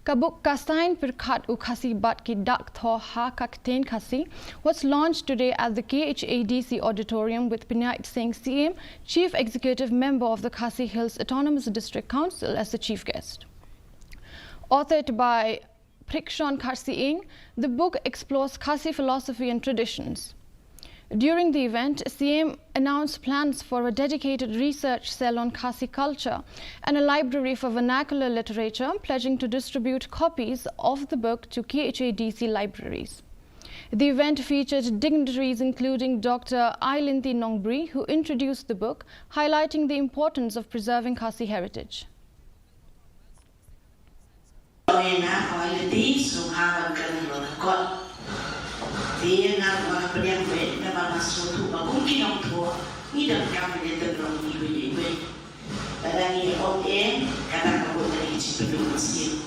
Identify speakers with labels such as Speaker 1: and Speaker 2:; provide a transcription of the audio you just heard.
Speaker 1: Kabuk Kasain Pirkhat u Khasi Bat ki Dak Tho Ha Kaktain Khasi was launched today at the Khadc Auditorium with Binayat Singh CM, Chief Executive Member of the Khasi Hills Autonomous District Council, as the chief guest. Authored by Prikshan Khasi, the book explores Khasi philosophy and traditions. During the event, CM announced plans for a dedicated research cell on Khasi culture and a library for vernacular literature, pledging to distribute copies of the book to Khadc libraries. The event featured dignitaries including Dr. Ailinti Nongbri, who introduced the book, highlighting the importance of preserving Khasi heritage.
Speaker 2: Dia nak mengapa buat nama suatu mungkin orang tua ini dah kami dia terlalu ibu. Padahal ini orang kata kamu dari cipu masjid